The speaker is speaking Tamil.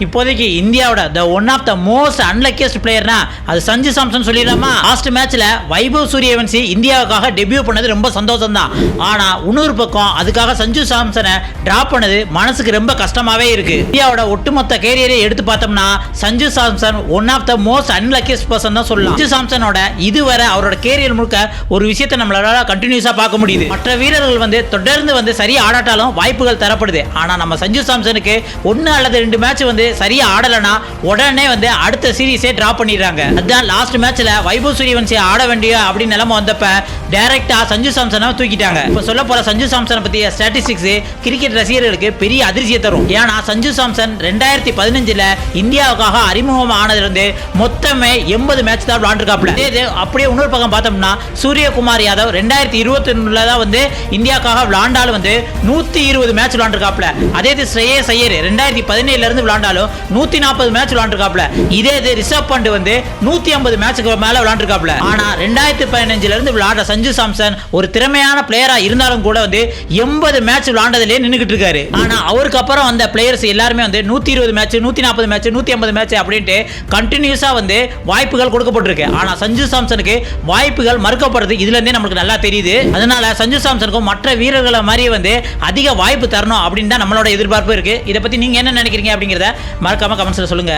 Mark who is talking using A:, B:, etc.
A: இப்போதைக்கு இந்தியாவோட one of the most unluckiest பிளேயர்னா அது சஞ்சு சாம்சன் சொல்லிடலாமா. லாஸ்ட் மேட்ச்ல வைபவ் சூரியவன்சி இந்தியாவுக்காக டெபியூ பண்ணது ரொம்ப சந்தோஷம் தான். ஆனா இன்னொரு பக்கம் அதுக்காக சஞ்சு சாம்சனை டிராப் பண்ணது மனசுக்கு ரொம்ப கஷ்டமாவே இருக்கு. இந்தியாவோட ஒட்டுமொத்த கேரியரை எடுத்து பார்த்தோம்னா Sanju Samson one of the most unluckiest person தான் சொல்லலாம். சஞ்சு சாம்சனோட இதுவரை அவரோட கேரியர் முழுக்க ஒரு விஷயத்தை நம்மளால கண்டினியூஸா பார்க்க முடியுது. மற்ற வீரர்கள் தொடர்ந்து சரியா ஆடாட்டாலும் வாய்ப்புகள் தரப்படுது. ஆனா நம்ம சஞ்சு சாம்சனுக்கு 1 அல்லது 2 மேட்ச் சரியா ஆடலனா உடனே அடுத்த சீரிஸே டிராப் பண்ணிடுறாங்க. அதான் லாஸ்ட் மேட்ச்ல வைபவ் சூரியவன்சி ஆட வேண்டிய அப்படின்னு நிலைமை வந்தப்ப டைரக்டா சஞ்சு சாம்சனை தூக்கிட்டாங்க. இப்ப சொல்ல போற சஞ்சு சாம்சனை பத்திய ஸ்டாட்டிஸ்டிக்ஸ் கிரிக்கெட் ரசிகர்களுக்கு பெரிய அதிர்ச்சியை தரும். ஏன்னா சஞ்சு சாம்சன் 2015ல இந்தியாவுக்காக அறிமுகம் ஆனதிலிருந்து மொத்தமே 80 மேட்ச் தான் விளையாண்டுருக்காப்ல. அப்படியே இன்னொரு பக்கம் பார்த்தோம்னா சூரியகுமார் யாதவ் 2021ல தான் இந்தியாவுக்காக விளையாண்டாலும் 120 மேட்ச் விளையாண்டுருக்காப்ல. அதே ஸ்ரேயஸ் ஐயர் 2017ல இருந்து விளையாண்டாலும் 140 மேட்ச் விளையாண்டுருக்காப்ல. இதே ரிஷப் பண்ட் 150 மேட்சுக்கு மேல விளையாண்டுருக்காப்ல. ஆனா 2015ல இருந்து விளையாட சஞ்சு சாம்சன் ஒரு திறமையான பிளேயரா இருந்தாலும் கூட 80 மேட்ச் விளையாண்டதிலே நின்னுகிட்டு இருக்காரு. ஆனா அவருக்கு அப்புறம் வந்த பிளேயர்ஸ் எல்லாருமே 120 மேட்ச் 140 மேட்ச் 150 மேட்ச் அப்படின்ட்டு கண்டினியூஸா வாய்ப்புகள் கொடுக்கப்பட்டிருக்கு. ஆனா சஞ்சு சாம்சனுக்கு வாய்ப்புகள் மறுக்கப்படுறது இதுல இருந்தே நமக்கு நல்லா தெரியுது. அதனால சஞ்சு சாம்சனுக்கும் மற்ற வீரர்களை மாதிரி அதிக வாய்ப்பு தரணும் அப்படின்னு தான் நம்மளோட எதிர்பார்ப்பு இருக்கு. இதை பத்தி நீங்க என்ன நினைக்கிறீங்க அப்படிங்கறத மறக்காம கமெண்ட்ஸ்ல சொல்லுங்க.